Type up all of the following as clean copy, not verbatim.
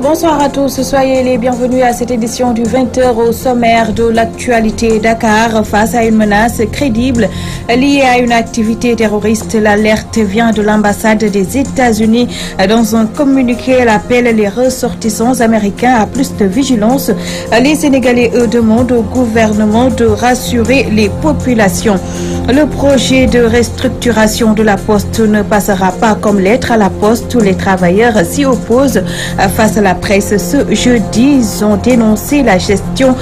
Bonsoir à tous, soyez les bienvenus à cette édition du 20h au sommaire de l'actualité. Dakar face à une menace crédible liée à une activité terroriste. L'alerte vient de l'ambassade des États-Unis. Dans un communiqué, elle appelle les ressortissants américains à plus de vigilance. Les Sénégalais, eux, demandent au gouvernement de rassurer les populations. Le projet de restructuration de la Poste ne passera pas comme lettre à la Poste. Tous les travailleurs s'y opposent. Face à la presse ce jeudi, ils ont dénoncé la gestion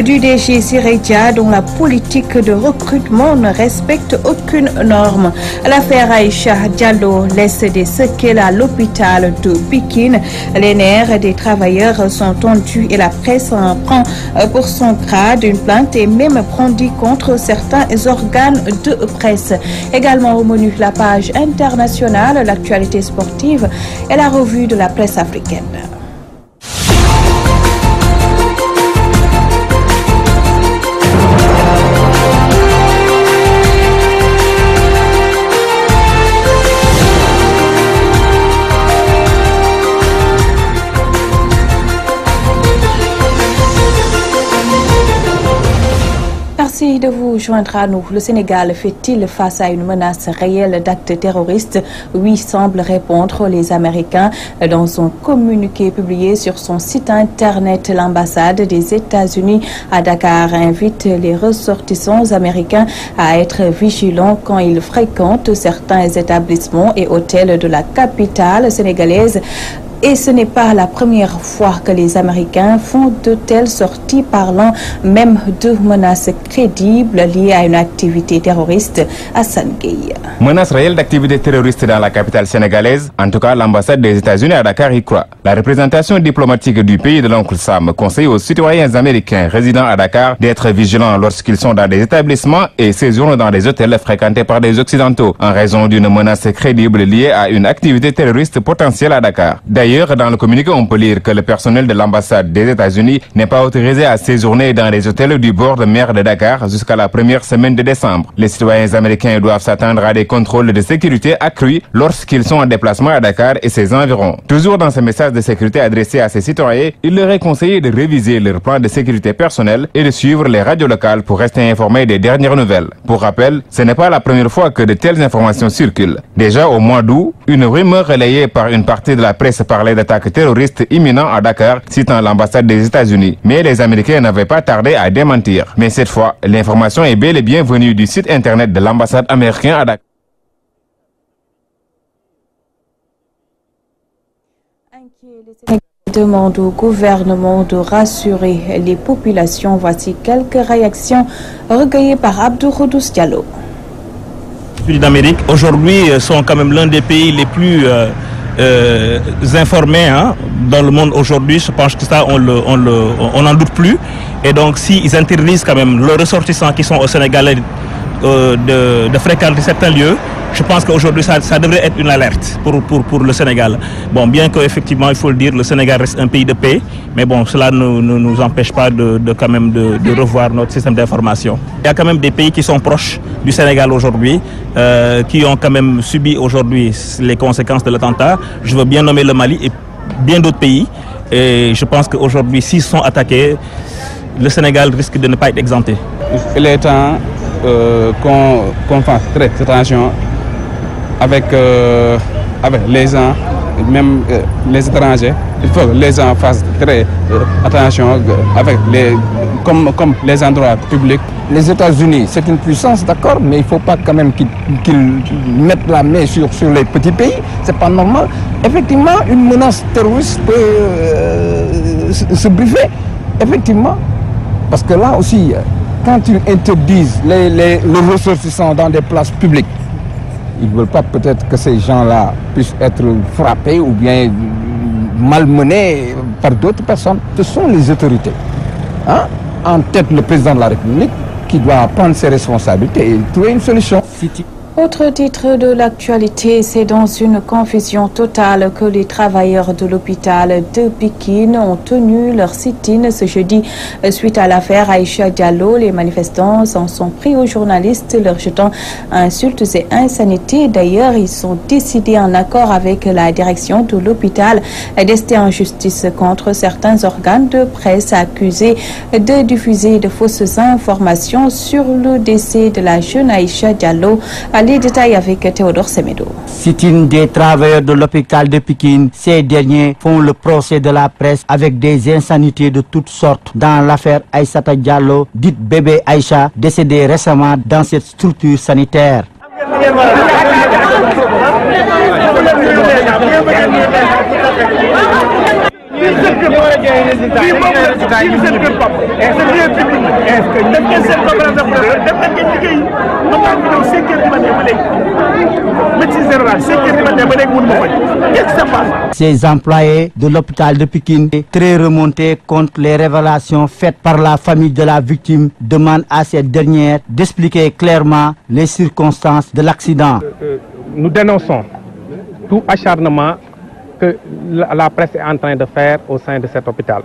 du DG Sireja dont la politique de recrutement ne respecte aucune norme. L'affaire Aïcha Diallo laisse des séquelles à l'hôpital de Pikine. Les nerfs des travailleurs sont tendus et la presse en prend pour son grade. Une plainte est même brandie contre certains organes de presse. Également au menu, la page internationale, l'actualité sportive et la revue de la presse africaine. Merci de vous joindre à nous. Le Sénégal fait-il face à une menace réelle d'actes terroristes? Oui, semble répondre les Américains. Dans un communiqué publié sur son site internet, l'ambassade des États-Unis à Dakar invite les ressortissants américains à être vigilants quand ils fréquentent certains établissements et hôtels de la capitale sénégalaise. Et ce n'est pas la première fois que les Américains font de telles sorties, parlant même de menaces crédibles liées à une activité terroriste. Hassan Gueye. Menace réelle d'activité terroriste dans la capitale sénégalaise. En tout cas, l'ambassade des États-Unis à Dakar y croit. La représentation diplomatique du pays de l'oncle Sam conseille aux citoyens américains résidant à Dakar d'être vigilants lorsqu'ils sont dans des établissements et séjournent dans des hôtels fréquentés par des Occidentaux en raison d'une menace crédible liée à une activité terroriste potentielle à Dakar. D'ailleurs, dans le communiqué, on peut lire que le personnel de l'ambassade des États-Unis n'est pas autorisé à séjourner dans les hôtels du bord de mer de Dakar jusqu'à la première semaine de décembre. Les citoyens américains doivent s'attendre à des contrôles de sécurité accrus lorsqu'ils sont en déplacement à Dakar et ses environs. Toujours dans ce message de sécurité adressé à ces citoyens, il leur est conseillé de réviser leur plan de sécurité personnelle et de suivre les radios locales pour rester informés des dernières nouvelles. Pour rappel, ce n'est pas la première fois que de telles informations circulent. Déjà au mois d'août, une rumeur relayée par une partie de la presse parlait d'attaques terroristes imminents à Dakar, citant l'ambassade des États-Unis. Mais les Américains n'avaient pas tardé à démentir. Mais cette fois, l'information est bel et bien venue du site internet de l'ambassade américaine à Dakar. Demande au gouvernement de rassurer les populations. Voici quelques réactions recueillies par Abdou Khoudous Diallo. Les États-Unis d'Amérique aujourd'hui sont quand même l'un des pays les plus informés dans le monde aujourd'hui. Je pense que ça on n'en doute plus. Et donc s'ils interdisent quand même leurs ressortissants qui sont au Sénégal de fréquenter certains lieux, je pense qu'aujourd'hui ça devrait être une alerte pour le Sénégal. Bon, bien qu'effectivement, il faut le dire, le Sénégal reste un pays de paix, mais bon, cela ne nous empêche pas quand même de revoir notre système d'information. Il y a quand même des pays qui sont proches du Sénégal aujourd'hui, qui ont quand même subi aujourd'hui les conséquences de l'attentat. Je veux bien nommer le Mali et bien d'autres pays. Et je pense qu'aujourd'hui, s'ils sont attaqués, le Sénégal risque de ne pas être exempté. Il est temps qu'on fasse très attention avec les gens, même les étrangers. Il faut que les gens fassent très attention avec comme les endroits publics. Les États-Unis, c'est une puissance, d'accord, mais il ne faut pas quand même qu'ils mettent la main sur les petits pays. C'est pas normal. Effectivement, une menace terroriste peut se briefer. Effectivement. Parce que là aussi, quand ils interdisent les ressortissants dans des places publiques, ils ne veulent pas peut-être que ces gens-là puissent être frappés ou bien malmenés par d'autres personnes. Ce sont les autorités. En tête, le président de la République qui doit prendre ses responsabilités et trouver une solution. Autre titre de l'actualité, c'est dans une confusion totale que les travailleurs de l'hôpital de Pikine ont tenu leur sit-in ce jeudi suite à l'affaire Aïcha Diallo. Les manifestants en sont pris aux journalistes, leur jetant insultes et insanités. D'ailleurs, ils sont décidés en accord avec la direction de l'hôpital d'ester en justice contre certains organes de presse accusés de diffuser de fausses informations sur le décès de la jeune Aïcha Diallo. Les détails avec Théodore Semedo. Sit-in des travailleurs de l'hôpital de Pikine, ces derniers font le procès de la presse avec des insanités de toutes sortes dans l'affaire Aïssata Diallo, dite bébé Aïcha, décédée récemment dans cette structure sanitaire. Ces employés de l'hôpital de Pikine, très remontés contre les révélations faites par la famille de la victime, demandent à cette dernière d'expliquer clairement les circonstances de l'accident. Nous dénonçons tout acharnement que la presse est en train de faire au sein de cet hôpital.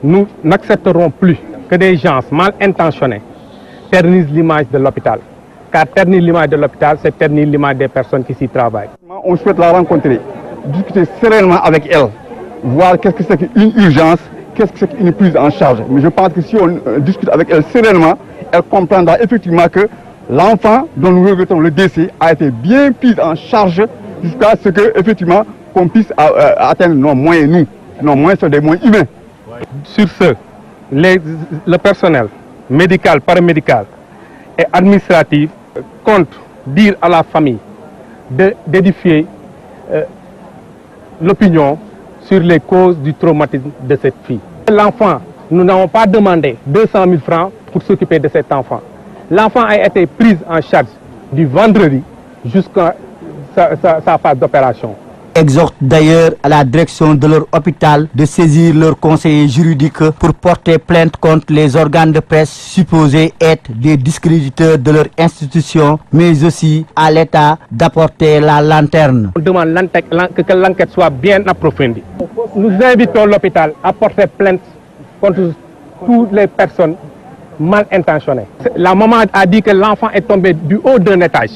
Nous n'accepterons plus que des gens mal intentionnés ternissent l'image de l'hôpital. Car ternir l'image de l'hôpital, c'est ternir l'image des personnes qui s'y travaillent. On souhaite la rencontrer, discuter sereinement avec elle, voir qu'est-ce que c'est qu'une urgence, qu'est-ce que c'est qu'une prise en charge. Mais je pense que si on discute avec elle sereinement, elle comprendra effectivement que l'enfant dont nous regrettons le décès a été bien pris en charge jusqu'à ce que, effectivement, qu'on puisse atteindre nos moyens, nous. Nos moyens sont des moyens humains. Sur ce, le personnel médical, paramédical et administratif compte dire à la famille d'édifier l'opinion sur les causes du traumatisme de cette fille. L'enfant, nous n'avons pas demandé 200 000 francs pour s'occuper de cet enfant. L'enfant a été pris en charge du vendredi jusqu'à sa phase d'opération. Exhortent d'ailleurs à la direction de leur hôpital de saisir leur conseiller juridique pour porter plainte contre les organes de presse supposés être des discréditeurs de leur institution, mais aussi à l'État d'apporter la lanterne. On demande que l'enquête soit bien approfondie. Nous invitons l'hôpital à porter plainte contre toutes les personnes mal intentionnées. La maman a dit que l'enfant est tombé du haut d'un étage.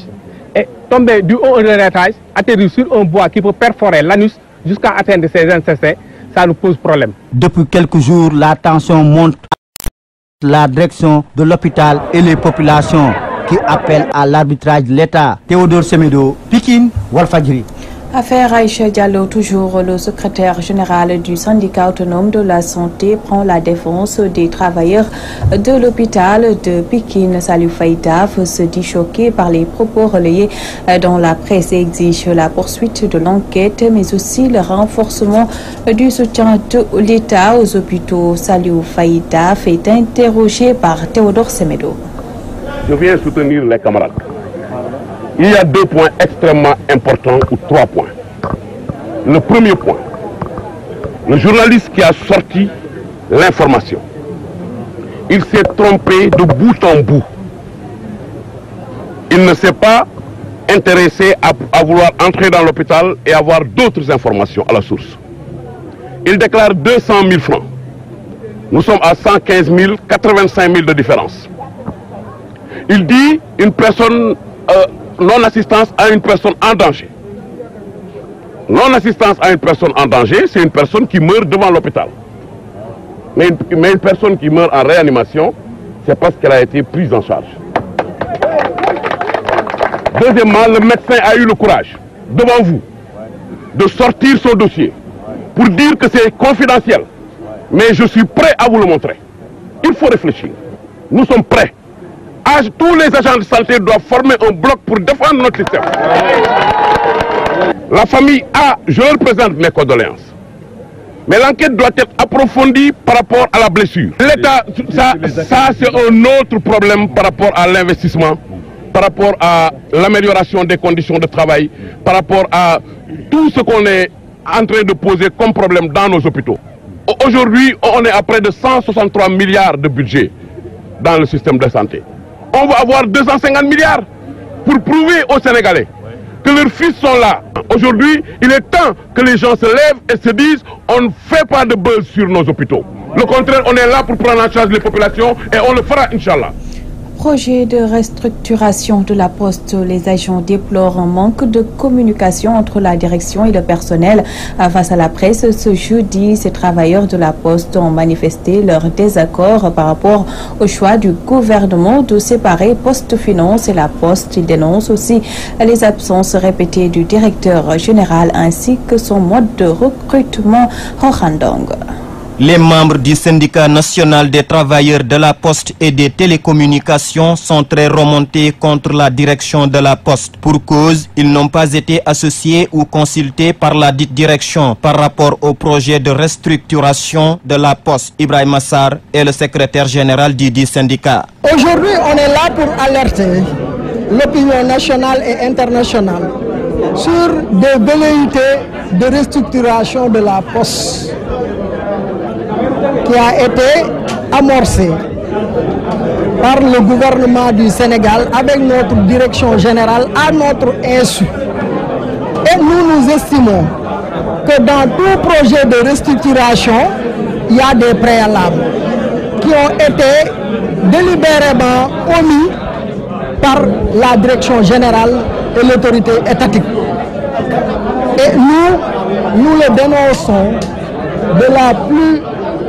Et tomber du haut d'un étage, atterrir sur un bois qui peut perforer l'anus jusqu'à atteindre ses intestins, ça nous pose problème. Depuis quelques jours, la tension monte à la direction de l'hôpital et les populations qui appellent à l'arbitrage de l'État. Théodore Semedo, Pikine, Walfadjri. Affaire Aïcha Diallo, toujours le secrétaire général du syndicat autonome de la santé prend la défense des travailleurs de l'hôpital de Pikine. Salou Faïdaf se dit choqué par les propos relayés dans la presse et exige la poursuite de l'enquête, mais aussi le renforcement du soutien de l'État aux hôpitaux. Salou Faïdaf est interrogé par Théodore Semedo. Je viens soutenir les camarades. Il y a 2 points extrêmement importants, ou 3 points. Le premier point, le journaliste qui a sorti l'information, il s'est trompé de bout en bout. Il ne s'est pas intéressé à vouloir entrer dans l'hôpital et avoir d'autres informations à la source. Il déclare 200 000 francs. Nous sommes à 115 000, 85 000 de différence. Il dit une personne... non-assistance à une personne en danger. Non-assistance à une personne en danger, c'est une personne qui meurt devant l'hôpital. Mais une personne qui meurt en réanimation, c'est parce qu'elle a été prise en charge. Deuxièmement, le médecin a eu le courage, devant vous, de sortir son dossier pour dire que c'est confidentiel. Mais je suis prêt à vous le montrer. Il faut réfléchir. Nous sommes prêts. Tous les agents de santé doivent former un bloc pour défendre notre système. La famille a, je leur présente mes condoléances. Mais l'enquête doit être approfondie par rapport à la blessure. L'État, ça c'est un autre problème par rapport à l'investissement, par rapport à l'amélioration des conditions de travail, par rapport à tout ce qu'on est en train de poser comme problème dans nos hôpitaux. Aujourd'hui, on est à près de 163 milliards de budget dans le système de santé. On va avoir 250 milliards. pour prouver aux Sénégalais que leurs fils sont là. Aujourd'hui, il est temps que les gens se lèvent et se disent on ne fait pas de buzz sur nos hôpitaux. Le contraire, on est là pour prendre en charge les populations et on le fera, Inch'Allah. Projet de restructuration de la Poste. Les agents déplorent un manque de communication entre la direction et le personnel. Face à la presse, ce jeudi, ces travailleurs de la Poste ont manifesté leur désaccord par rapport au choix du gouvernement de séparer Poste Finance et la Poste. Ils dénoncent aussi les absences répétées du directeur général ainsi que son mode de recrutement Rohandong. Les membres du syndicat national des travailleurs de la Poste et des télécommunications sont très remontés contre la direction de la Poste. Pour cause, ils n'ont pas été associés ou consultés par la dite direction par rapport au projet de restructuration de la Poste. Ibrahim Assar est le secrétaire général du dit syndicat. Aujourd'hui, on est là pour alerter l'opinion nationale et internationale sur des velléités de restructuration de la Poste qui a été amorcé par le gouvernement du Sénégal avec notre direction générale à notre insu. Et nous estimons que dans tout projet de restructuration, il y a des préalables qui ont été délibérément omis par la direction générale et l'autorité étatique. Et nous le dénonçons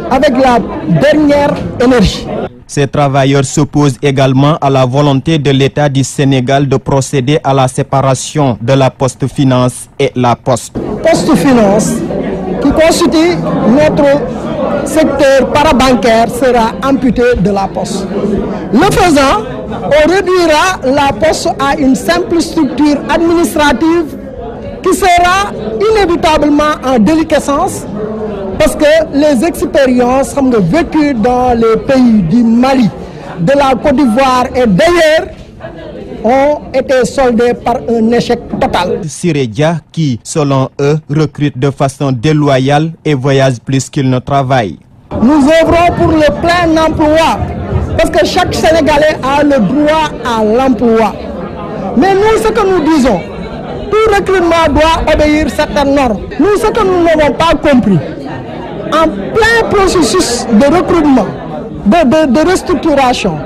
avec la dernière énergie. Ces travailleurs s'opposent également à la volonté de l'État du Sénégal de procéder à la séparation de la Poste Finance et la Poste. Poste Finance, qui constitue notre secteur parabancaire, sera amputé de la Poste. Le faisant, on réduira la Poste à une simple structure administrative qui sera inévitablement en déliquescence parce que les expériences vécues dans les pays du Mali, de la Côte d'Ivoire et d'ailleurs ont été soldées par un échec total. Siredia qui, selon eux, recrute de façon déloyale et voyage plus qu'il ne travaille. Nous œuvrons pour le plein emploi parce que chaque Sénégalais a le droit à l'emploi. Mais nous, ce que nous disons, tout recrutement doit obéir certaines normes. Nous, ce que nous n'avons pas compris, en plein processus de recrutement, de restructuration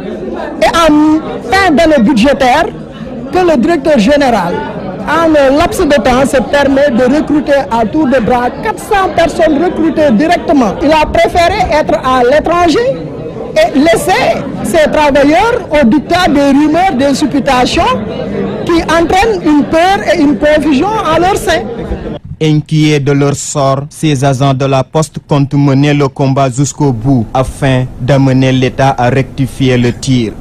et en fin d'année budgétaire, que le directeur général, en un laps de temps, se permet de recruter à tour de bras 400 personnes recrutées directement. Il a préféré être à l'étranger et laisser ces travailleurs au dictat des rumeurs, des supputations qui entraînent une peur et une confusion en leur sein. Inquiets de leur sort, ces agents de la Poste comptent mener le combat jusqu'au bout afin d'amener l'État à rectifier le tir.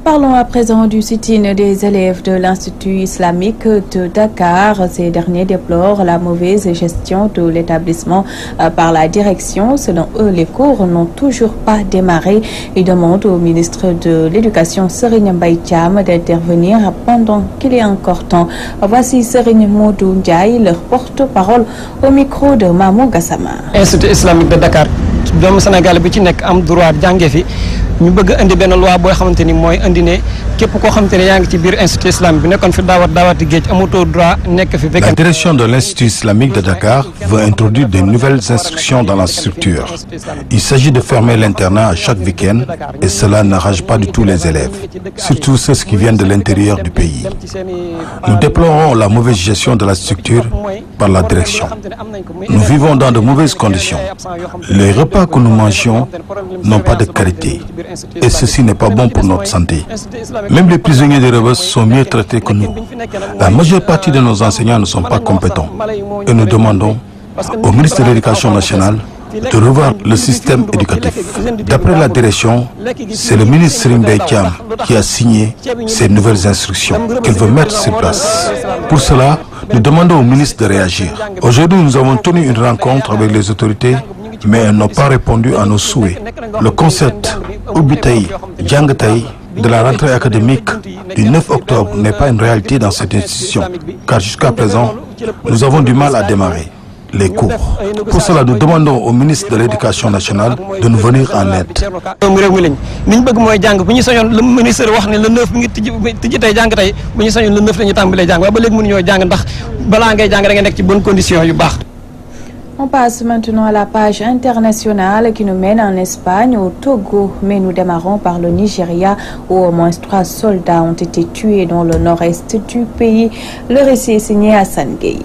Parlons à présent du sit-in des élèves de l'Institut islamique de Dakar. Ces derniers déplorent la mauvaise gestion de l'établissement par la direction. Selon eux, les cours n'ont toujours pas démarré. Ils demandent au ministre de l'Éducation, Serigne Mbaye Thiam, d'intervenir pendant qu'il est encore temps. Voici Serigne Modou Ndiaye, leur porte-parole, au micro de Mamou Gassama. Institut islamique de Dakar, doomu Sénégal bi ci nekk am droit jànge fi. ñu bëgg andi benn loi boo xamante ni mooy andi ne képp koo xamante ne yaa ngi ci biir institut islamique bi nekkoon fi daawati géej amatoo droit nekk fi. La direction de l'Institut islamique de Dakar veut introduire de nouvelles instructions dans la structure. Il s'agit de fermer l'internat à chaque week-end et cela n'arrange pas du tout les élèves, surtout ceux qui viennent de l'intérieur du pays. Nous déplorons la mauvaise gestion de la structure par la direction. Nous vivons dans de mauvaises conditions. Les repas que nous mangeons n'ont pas de qualité. Et ceci n'est pas bon pour notre santé. Même les prisonniers de Rebeuss sont mieux traités que nous. La majeure partie de nos enseignants ne sont pas compétents. Et nous demandons au ministre de l'Éducation nationale de revoir le système éducatif. D'après la direction, c'est le ministre Serigne Mbaye Thiam qui a signé ces nouvelles instructions qu'il veut mettre sur place. Pour cela, nous demandons au ministre de réagir. Aujourd'hui, nous avons tenu une rencontre avec les autorités, mais elles n'ont pas répondu à nos souhaits. Le concept Ubitaï, Djangataï de la rentrée académique du 9 octobre n'est pas une réalité dans cette institution, car jusqu'à présent, nous avons du mal à démarrer. les cours. Pour cela, nous demandons au ministre de l'Éducation nationale de nous venir en aide. On passe maintenant à la page internationale qui nous mène en Espagne, au Togo. Mais nous démarrons par le Nigeria où au moins 3 soldats ont été tués dans le nord-est du pays. Le récit est signé Hassan Gueye.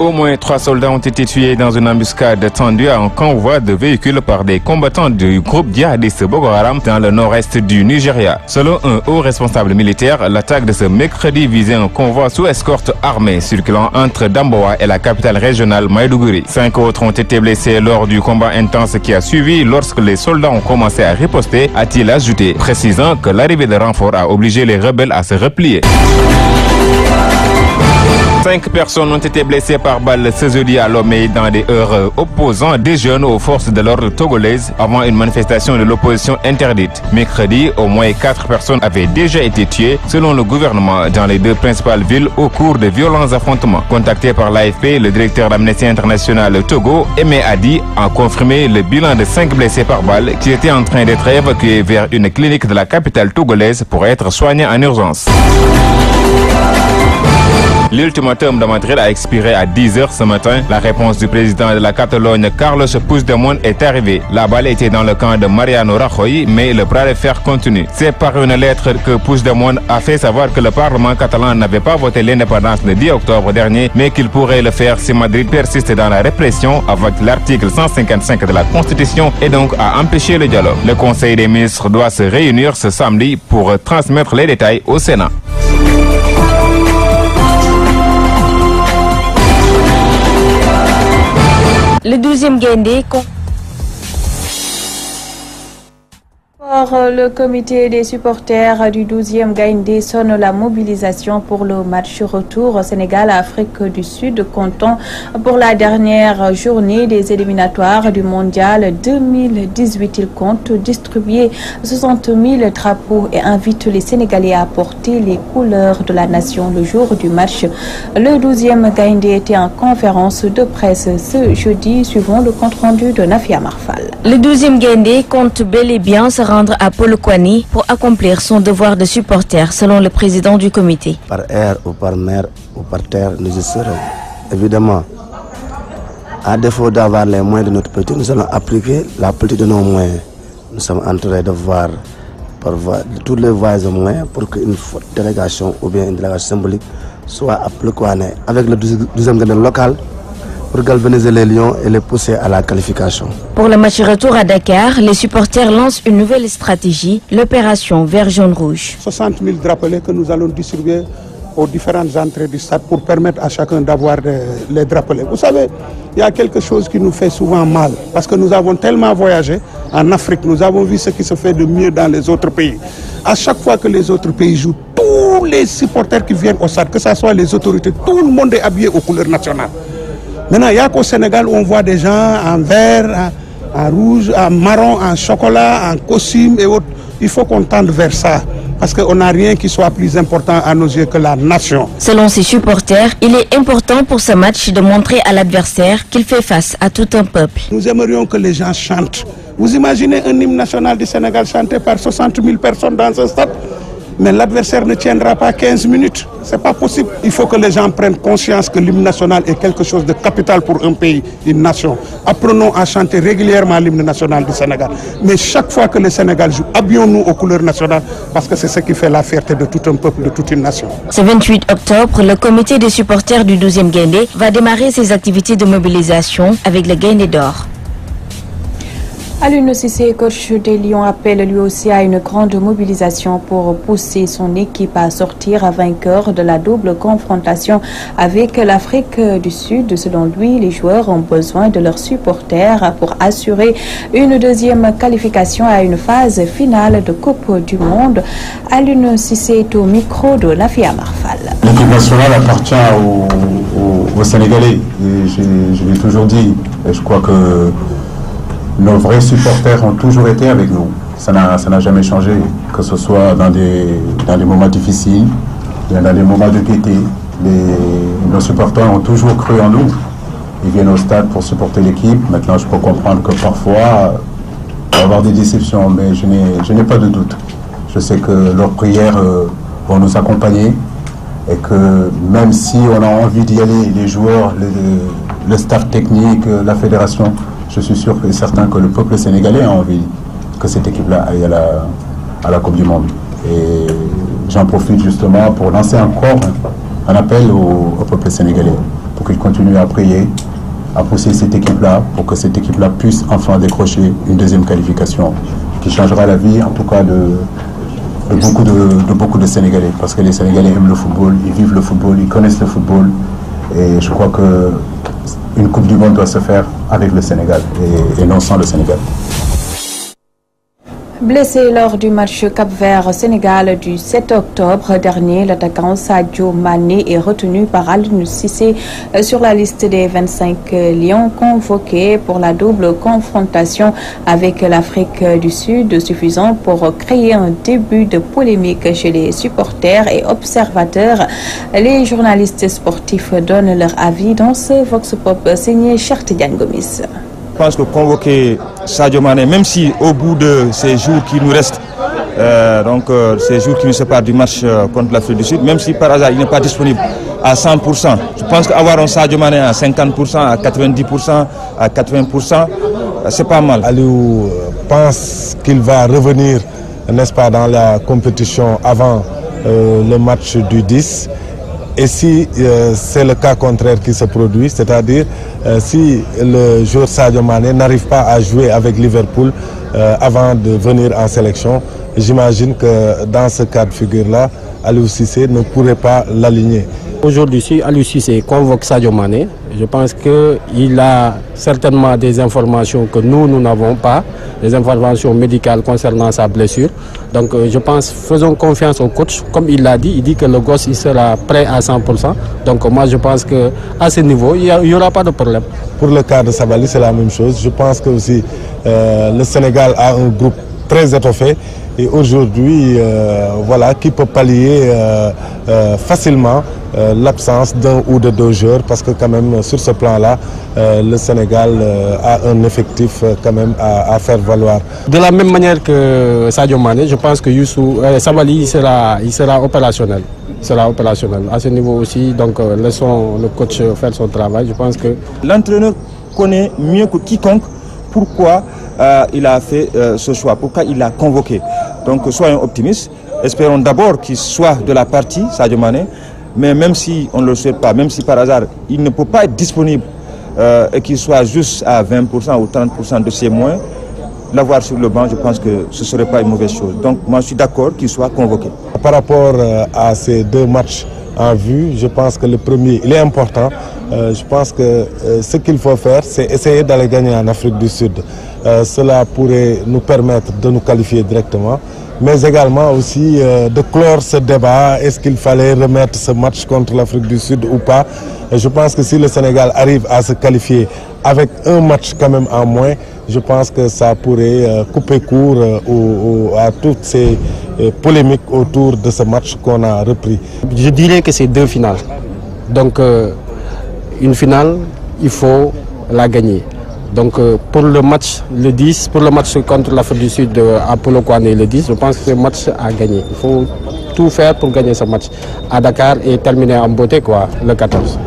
Au moins 3 soldats ont été tués dans une embuscade tendue à un convoi de véhicules par des combattants du groupe djihadiste Boko Haram dans le nord-est du Nigeria. Selon un haut responsable militaire, l'attaque de ce mercredi visait un convoi sous escorte armée circulant entre Damboa et la capitale régionale Maiduguri. 5 autres ont été blessés lors du combat intense qui a suivi lorsque les soldats ont commencé à riposter, a-t-il ajouté, précisant que l'arrivée de renforts a obligé les rebelles à se replier. 5 personnes ont été blessées par balle ce jeudi à Lomé dans des heurts opposant des jeunes aux forces de l'ordre togolaises avant une manifestation de l'opposition interdite. Mercredi, au moins 4 personnes avaient déjà été tuées selon le gouvernement dans les 2 principales villes au cours de violents affrontements. Contacté par l'AFP, le directeur d'Amnesty International Togo, Aimé Adi, a confirmé le bilan de 5 blessés par balle qui étaient en train d'être évacués vers une clinique de la capitale togolaise pour être soignés en urgence. L'ultimatum de Madrid a expiré à 10h ce matin. La réponse du président de la Catalogne, Carlos Puigdemont, est arrivée. La balle était dans le camp de Mariano Rajoy, mais le bras de fer continue. C'est par une lettre que Puigdemont a fait savoir que le Parlement catalan n'avait pas voté l'indépendance le 10 octobre dernier, mais qu'il pourrait le faire si Madrid persiste dans la répression avec l'article 155 de la Constitution et donc à empêcher le dialogue. Le Conseil des ministres doit se réunir ce samedi pour transmettre les détails au Sénat. Le 12e Gaindé. Le comité des supporters du 12e Gaindé sonne la mobilisation pour le match retour au Sénégal-Afrique du Sud, comptant pour la dernière journée des éliminatoires du Mondial 2018. Il compte distribuer 60 000 drapeaux et invite les Sénégalais à porter les couleurs de la nation le jour du match. Le 12e Gaindé était en conférence de presse ce jeudi, suivant le compte-rendu de Nafia Marfal. Le 12e Gaindé compte bel et bien se rendre à Polokwane pour accomplir son devoir de supporter, selon le président du comité. Par air ou par mer ou par terre, nous y serons. Évidemment, à défaut d'avoir les moyens de notre politique, nous allons appliquer la politique de nos moyens. Nous sommes en train de voir par tous les voies et moyens pour qu'une délégation ou bien une délégation symbolique soit à Polokwane avec le 12e Gaindé local, pour galvaniser les Lions et les pousser à la qualification. Pour le match retour à Dakar, les supporters lancent une nouvelle stratégie, l'opération Vert Jaune Rouge. 60 000 drapeaux que nous allons distribuer aux différentes entrées du stade pour permettre à chacun d'avoir les drapeaux. Vous savez, il y a quelque chose qui nous fait souvent mal, parce que nous avons tellement voyagé en Afrique, nous avons vu ce qui se fait de mieux dans les autres pays. À chaque fois que les autres pays jouent, tous les supporters qui viennent au stade, que ce soit les autorités, tout le monde est habillé aux couleurs nationales. Maintenant, il n'y a qu'au Sénégal où on voit des gens en vert, en rouge, en marron, en chocolat, en costume et autres. Il faut qu'on tende vers ça, parce qu'on n'a rien qui soit plus important à nos yeux que la nation. Selon ses supporters, il est important pour ce match de montrer à l'adversaire qu'il fait face à tout un peuple. Nous aimerions que les gens chantent. Vous imaginez un hymne national du Sénégal chanté par 60 000 personnes dans un stade? Mais l'adversaire ne tiendra pas 15 minutes. Ce n'est pas possible. Il faut que les gens prennent conscience que l'hymne national est quelque chose de capital pour un pays, une nation. Apprenons à chanter régulièrement l'hymne national du Sénégal. Mais chaque fois que le Sénégal joue, habillons-nous aux couleurs nationales, parce que c'est ce qui fait la fierté de tout un peuple, de toute une nation. Ce 28 octobre, le comité des supporters du 12e Gaindé va démarrer ses activités de mobilisation avec le Gaindé d'or. Aliou Cissé, coach des Lions, appelle lui aussi à une grande mobilisation pour pousser son équipe à sortir vainqueur de la double confrontation avec l'Afrique du Sud. Selon lui, les joueurs ont besoin de leurs supporters pour assurer une deuxième qualification à une phase finale de Coupe du Monde. Aliou Cissé est au micro de Nafia Marfal. L'équipe nationale appartient aux Sénégalais. Je l'ai toujours dit. Et je crois que nos vrais supporters ont toujours été avec nous. ça n'a jamais changé, que ce soit dans des moments difficiles, dans des moments de gaieté. Nos supporters ont toujours cru en nous. Ils viennent au stade pour supporter l'équipe. Maintenant, je peux comprendre que parfois, il va y avoir des déceptions, mais je n'ai pas de doute. Je sais que leurs prières vont nous accompagner et que même si on a envie d'y aller, les joueurs, le staff technique, la fédération, je suis sûr et certain que le peuple sénégalais a envie que cette équipe-là aille à la Coupe du Monde. Et j'en profite justement pour lancer encore un appel au peuple sénégalais pour qu'il continue à prier, à pousser cette équipe-là pour que cette équipe-là puisse enfin décrocher une deuxième qualification qui changera la vie en tout cas de beaucoup de Sénégalais, parce que les Sénégalais aiment le football, ils vivent le football, ils connaissent le football, et je crois que une Coupe du Monde doit se faire avec le Sénégal et non sans le Sénégal. Blessé lors du match Cap-Vert-Sénégal du 7 octobre dernier, l'attaquant Sadio Mané est retenu par Aliou Cissé sur la liste des 25 lions convoqués pour la double confrontation avec l'Afrique du Sud, suffisant pour créer un début de polémique chez les supporters et observateurs. Les journalistes sportifs donnent leur avis dans ce Vox Pop signé Cheikh Tidiane Gomis. Je pense que convoquer Sadio Mané, même si au bout de ces jours qui nous restent, ces jours qui nous séparent du match contre l'Afrique du Sud, même si par hasard il n'est pas disponible à 100%, je pense qu'avoir un Sadio Mané à 50%, à 90%, à 80%, c'est pas mal. Aliou pense qu'il va revenir, n'est-ce pas, dans la compétition avant le match du 10. Et si c'est le cas contraire qui se produit, c'est-à-dire si le joueur Sadio Mané n'arrive pas à jouer avec Liverpool avant de venir en sélection, j'imagine que dans ce cas de figure-là, Aliou Cissé ne pourrait pas l'aligner. Aujourd'hui, si Aliou Cissé convoque Sadio Mané, je pense qu'il a certainement des informations que nous n'avons pas, des informations médicales concernant sa blessure. Donc je pense, faisons confiance au coach. Comme il l'a dit, il dit que le gosse il sera prêt à 100%. Donc moi je pense qu'à ce niveau, il n'y aura pas de problème. Pour le cas de Sabaly, c'est la même chose. Je pense que aussi le Sénégal a un groupe très étoffé. Et aujourd'hui, voilà, qui peut pallier facilement l'absence d'un ou de deux joueurs, parce que quand même sur ce plan-là, le Sénégal a un effectif quand même à faire valoir. De la même manière que Sadio Mané, je pense que Sabaly il sera opérationnel. À ce niveau aussi, donc laissons le coach faire son travail. Je pense que l'entraîneur connaît mieux que quiconque pourquoi il a fait ce choix, pourquoi il l'a convoqué. Donc soyons optimistes, espérons d'abord qu'il soit de la partie, Sadio Mané, mais même si on ne le souhaite pas, même si par hasard il ne peut pas être disponible et qu'il soit juste à 20% ou 30% de ses moyens, l'avoir sur le banc, je pense que ce ne serait pas une mauvaise chose. Donc moi je suis d'accord qu'il soit convoqué. Par rapport à ces deux matchs en vue, je pense que le premier, il est important. Je pense que ce qu'il faut faire, c'est essayer d'aller gagner en Afrique du Sud. Cela pourrait nous permettre de nous qualifier directement, mais également aussi de clore ce débat. Est-ce qu'il fallait remettre ce match contre l'Afrique du Sud ou pas? Et je pense que si le Sénégal arrive à se qualifier avec un match quand même en moins, je pense que ça pourrait couper court à toutes ces polémiques autour de ce match qu'on a repris. Je dirais que c'est deux finales. Donc une finale, il faut la gagner. Donc pour le match le 10, pour le match contre l'Afrique du Sud à Polokwane le 10, je pense que c'est un match à gagner. Il faut tout faire pour gagner ce match à Dakar et terminer en beauté le 14.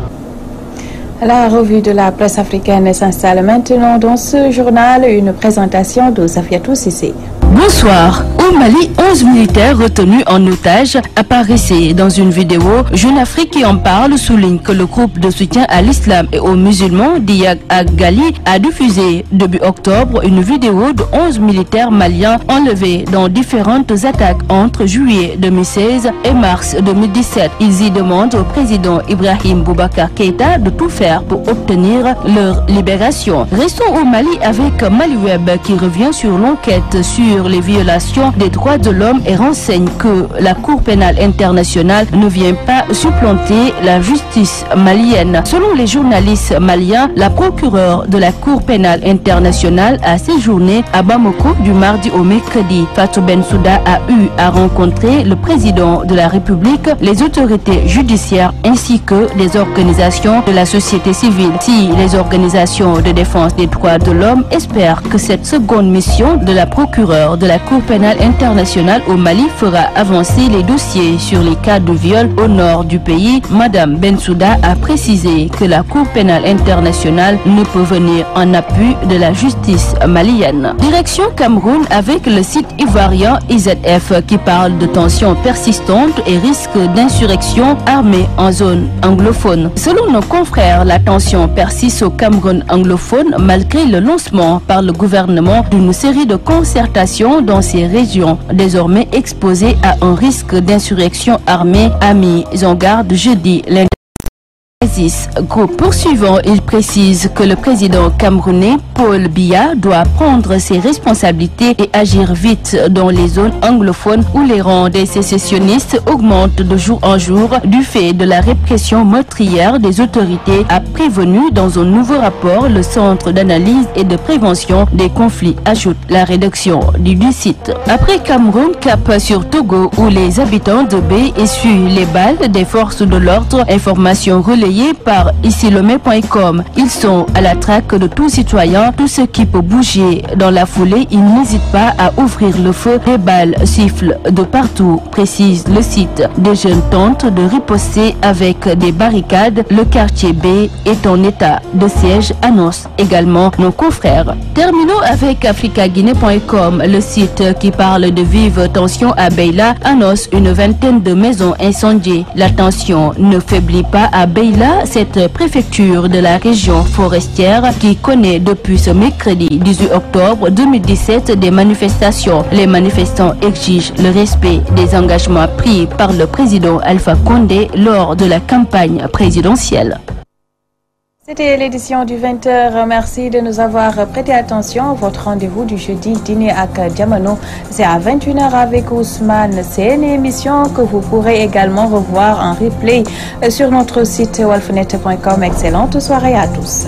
La revue de la presse africaine s'installe maintenant dans ce journal, une présentation de Safiatou Sissé. Bonsoir. Au Mali, 11 militaires retenus en otage apparaissaient dans une vidéo. Jeune Afrique qui en parle souligne que le groupe de soutien à l'islam et aux musulmans d'Iyag Agali a diffusé début octobre une vidéo de 11 militaires maliens enlevés dans différentes attaques entre juillet 2016 et mars 2017. Ils y demandent au président Ibrahim Boubacar Keïta de tout faire pour obtenir leur libération. Restons au Mali avec Maliweb qui revient sur l'enquête sur les violations des droits de l'homme et renseigne que la Cour pénale internationale ne vient pas supplanter la justice malienne. Selon les journalistes maliens, la procureure de la Cour pénale internationale a séjourné à Bamako du mardi au mercredi. Fatou Bensouda a eu à rencontrer le président de la République, les autorités judiciaires ainsi que des organisations de la société civile. Si les organisations de défense des droits de l'homme espèrent que cette seconde mission de la procureure de la Cour pénale internationale au Mali fera avancer les dossiers sur les cas de viol au nord du pays, Madame Bensouda a précisé que la Cour pénale internationale ne peut venir en appui de la justice malienne. Direction Cameroun avec le site ivoirien IZF qui parle de tensions persistantes et risque d'insurrection armée en zone anglophone. Selon nos confrères, la tension persiste au Cameroun anglophone malgré le lancement par le gouvernement d'une série de concertations dans ces régions désormais exposées à un risque d'insurrection armée, a mis en garde jeudi lundi. Groupe poursuivant, il précise que le président camerounais Paul Biya doit prendre ses responsabilités et agir vite dans les zones anglophones où les rangs des sécessionnistes augmentent de jour en jour du fait de la répression meurtrière des autorités, a prévenu dans un nouveau rapport le Centre d'analyse et de prévention des conflits, ajoute la rédaction du site. Après Cameroun, cap sur Togo où les habitants de Bé essuient les balles des forces de l'ordre, information relayée par icilomé.com. Ils sont à la traque de tout citoyen, tout ce qui peut bouger. Dans la foulée, ils n'hésitent pas à ouvrir le feu. Les balles sifflent de partout, précise le site. Des jeunes tentent de riposter avec des barricades. Le quartier B est en état de siège, annonce également nos confrères. Terminons avec africaguinée.com. Le site qui parle de vives tensions à Beila annonce une vingtaine de maisons incendiées. La tension ne faiblit pas à Beila, cette préfecture de la région forestière qui connaît depuis ce mercredi 18 octobre 2017 des manifestations. Les manifestants exigent le respect des engagements pris par le président Alpha Condé lors de la campagne présidentielle. C'était l'édition du 20h. Merci de nous avoir prêté attention. Votre rendez-vous du jeudi dîner à Diamano, c'est à 21h avec Ousmane. C'est une émission que vous pourrez également revoir en replay sur notre site walfnet.com. Excellente soirée à tous.